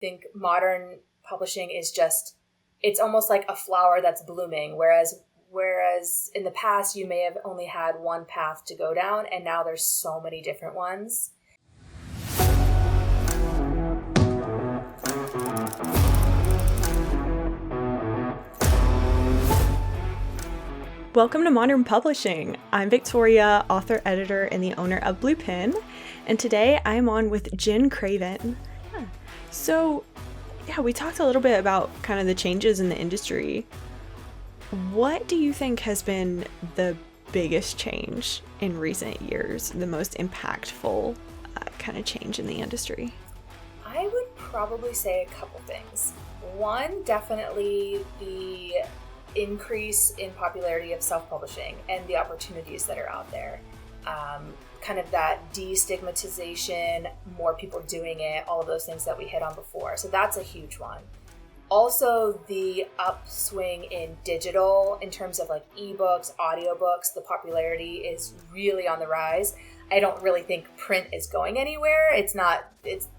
think modern publishing is just, it's almost like a flower that's blooming, whereas in the past you may have only had one path to go down, and now there's so many different ones. Welcome to Modern Publishing. I'm Victoria, author, editor, and the owner of Blue Pen, and today I'm on with Jen Craven. So, we talked a little bit about kind of the changes in the industry. What do you think has been the biggest change in recent years, the most impactful kind of change in the industry? I would probably say a couple things. One, definitely the increase in popularity of self-publishing and the opportunities that are out there. Kind of that destigmatization, more people doing it, all of those things that we hit on before. So that's a huge one. Also, the upswing in digital in terms of like ebooks, audiobooks, the popularity is really on the rise. I don't really think print is going anywhere.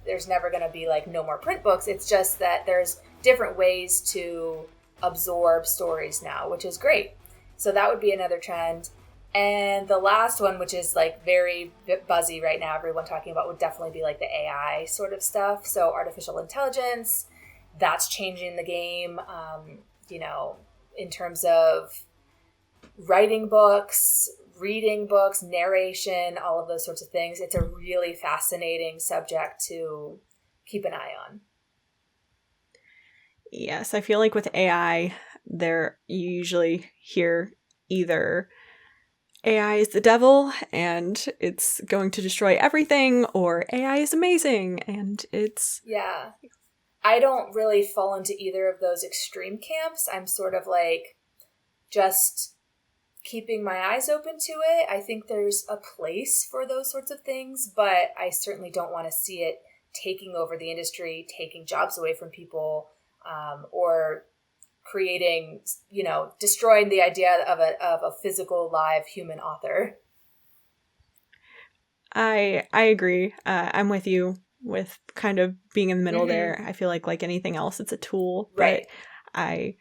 There's never going to be like no more print books. It's just that there's different ways to absorb stories now, which is great. So that would be another trend. And the last one, which is like very buzzy right now, everyone talking about, would definitely be like the AI sort of stuff. So artificial intelligence, that's changing the game, in terms of writing books, reading books, narration, all of those sorts of things. It's a really fascinating subject to keep an eye on. Yes, I feel like with AI, you usually hear either AI is the devil and it's going to destroy everything, or AI is amazing and it's... Yeah. I don't really fall into either of those extreme camps. I'm sort of like just keeping my eyes open to it. I think there's a place for those sorts of things, but I certainly don't want to see it taking over the industry, taking jobs away from people, or creating, destroying the idea of a physical live human author. I agree. I'm with you with kind of being in the middle Mm-hmm. there. I feel like anything else, it's a tool, right. But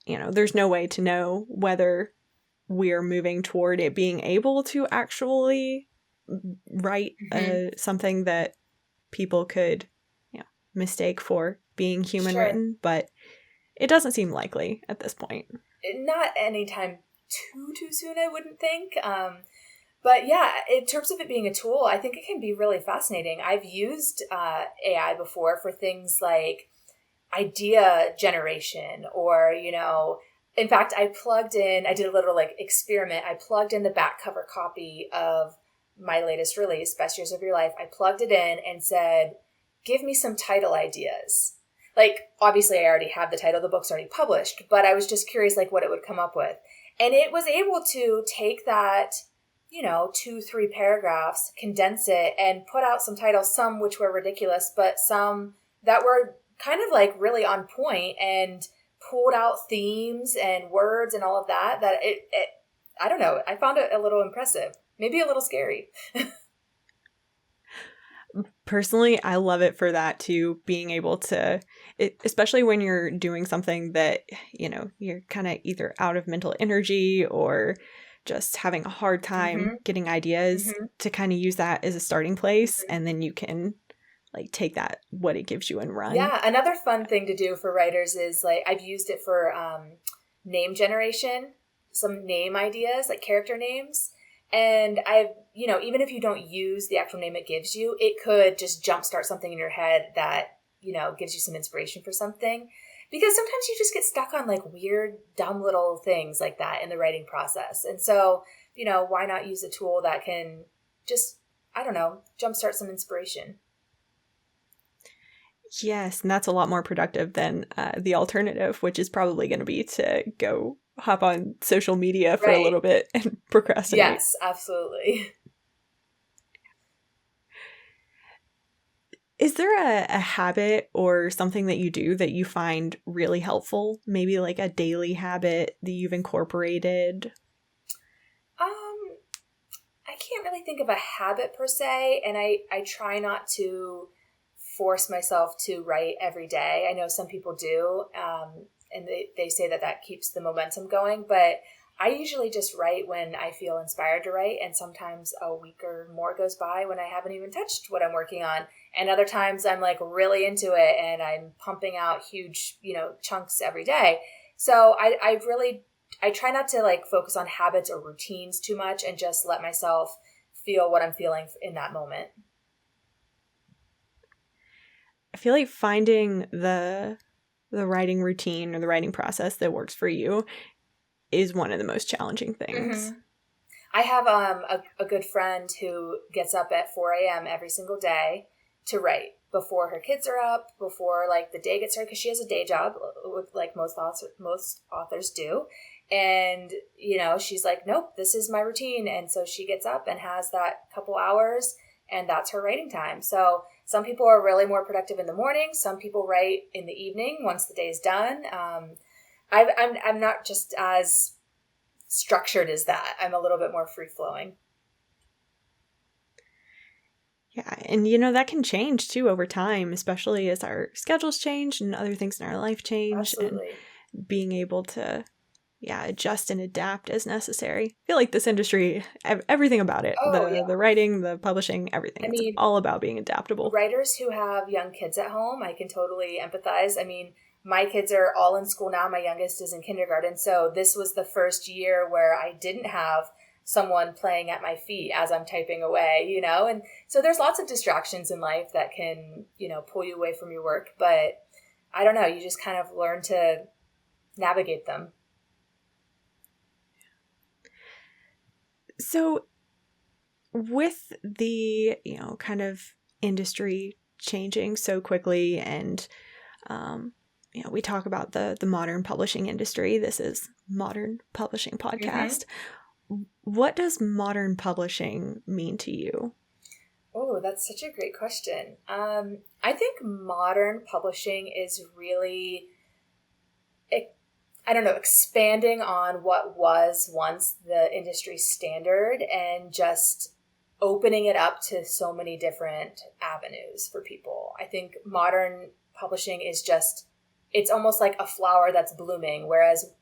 there's no way to know whether we're moving toward it being able to actually write something that people could mistake for being human Sure. written, but it doesn't seem likely at this point. Not anytime too soon, I wouldn't think. But yeah, in terms of it being a tool, I think it can be really fascinating. I've used AI before for things like idea generation, or, in fact, I did a little like experiment. I plugged in the back cover copy of my latest release, Best Years of Your Life. I plugged it in and said, give me some title ideas. Like, obviously I already have the title, the book's already published, but I was just curious like what it would come up with. And it was able to take that, 2-3 paragraphs, condense it, and put out some titles, some which were ridiculous, but some that were kind of like really on point, and pulled out themes and words and all of that it I don't know, I found it a little impressive, maybe a little scary. Personally, I love it for that too, being able to, especially when you're doing something that, you're kind of either out of mental energy or just having a hard time getting ideas, to kind of use that as a starting place, and then you can like take that, what it gives you, and run. Yeah, another fun thing to do for writers is like, I've used it for name generation, some name ideas, like character names. And I've, even if you don't use the actual name it gives you, it could just jumpstart something in your head that, gives you some inspiration for something. Because sometimes you just get stuck on like weird, dumb little things like that in the writing process. And so, why not use a tool that can just, jumpstart some inspiration? Yes, and that's a lot more productive than the alternative, which is probably going to be to go hop on social media for a little bit and procrastinate. Yes, absolutely. Is there a habit or something that you do that you find really helpful? Maybe like a daily habit that you've incorporated? I can't really think of a habit per se, and I try not to force myself to write every day. I know some people do, and they say that keeps the momentum going, but I usually just write when I feel inspired to write, and sometimes a week or more goes by when I haven't even touched what I'm working on. And other times I'm like really into it and I'm pumping out huge, chunks every day. So I try not to like focus on habits or routines too much and just let myself feel what I'm feeling in that moment. I feel like finding the writing routine or the writing process that works for you is one of the most challenging things. Mm-hmm. I have a good friend who gets up at 4 a.m. every single day to write before her kids are up, before like the day gets started, because she has a day job, like most authors do. And, she's like, nope, this is my routine. And so she gets up and has that couple hours, and that's her writing time. So some people are really more productive in the morning. Some people write in the evening once the day is done. I'm not just as structured as that. I'm a little bit more free flowing. Yeah, and that can change too over time, especially as our schedules change and other things in our life change. Absolutely. And being able to adjust and adapt as necessary. I feel like this industry, everything about it, the writing, the publishing, everything, it's all about being adaptable. Writers who have young kids at home, I can totally empathize. My kids are all in school now. My youngest is in kindergarten. So this was the first year where I didn't have someone playing at my feet as I'm typing away, And so there's lots of distractions in life that can, pull you away from your work. But I don't know, you just kind of learn to navigate them. So with the, kind of industry changing so quickly and, we talk about the modern publishing industry. This is Modern Publishing Podcast. Mm-hmm. What does modern publishing mean to you? Oh, that's such a great question. I think modern publishing is really, expanding on what was once the industry standard and just opening it up to so many different avenues for people. I think modern publishing is just, it's almost like a flower that's blooming, whereas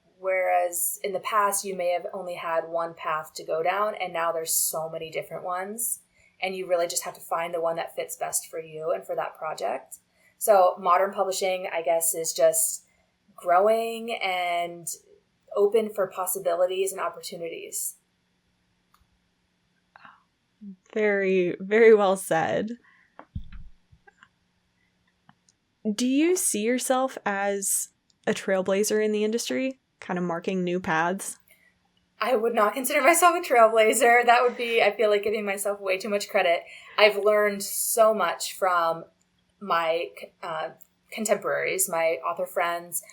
in the past you may have only had one path to go down, and now there's so many different ones, and you really just have to find the one that fits best for you and for that project. So modern publishing, I guess, is just growing and open for possibilities and opportunities. Very, very well said. Do you see yourself as a trailblazer in the industry, kind of marking new paths? I would not consider myself a trailblazer. That would be, I feel like, giving myself way too much credit. I've learned so much from my contemporaries, my author friends.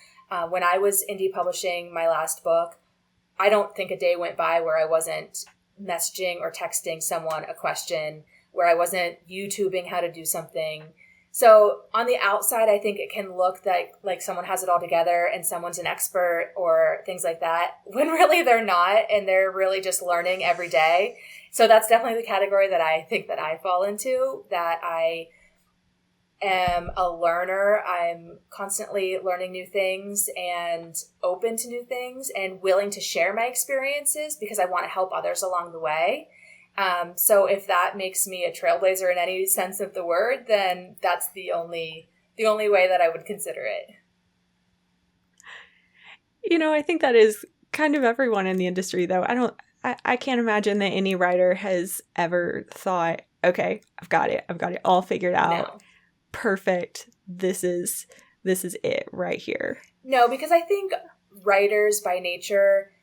When I was indie publishing my last book, I don't think a day went by where I wasn't messaging or texting someone a question, where I wasn't YouTubing how to do something. So on the outside, I think it can look like someone has it all together and someone's an expert or things like that, when really they're not, and they're really just learning every day. So that's definitely the category that I think that I fall into, that I am a learner. I'm constantly learning new things and open to new things and willing to share my experiences because I want to help others along the way. So if that makes me a trailblazer in any sense of the word, then that's the only way that I would consider it. I think that is kind of everyone in the industry, though. I can't imagine that any writer has ever thought, okay, I've got it all figured out. No. Perfect. This is it right here. No, because I think writers by nature,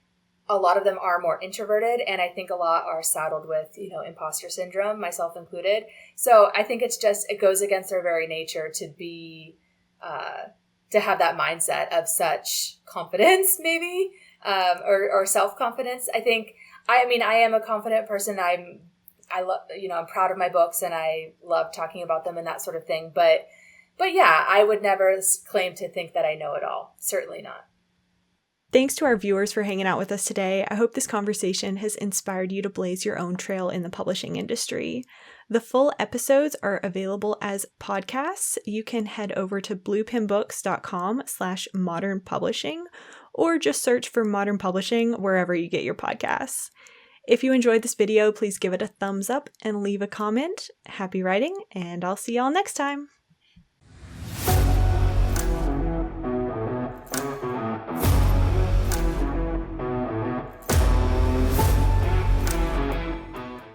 a lot of them are more introverted, and I think a lot are saddled with, imposter syndrome, myself included. So I think it goes against their very nature to be, to have that mindset of such confidence, maybe, or self-confidence. I am a confident person. I'm proud of my books and I love talking about them and that sort of thing. But yeah, I would never claim to think that I know it all. Certainly not. Thanks to our viewers for hanging out with us today. I hope this conversation has inspired you to blaze your own trail in the publishing industry. The full episodes are available as podcasts. You can head over to bluepinbooks.com/modern publishing, or just search for Modern Publishing wherever you get your podcasts. If you enjoyed this video, please give it a thumbs up and leave a comment. Happy writing, and I'll see y'all next time.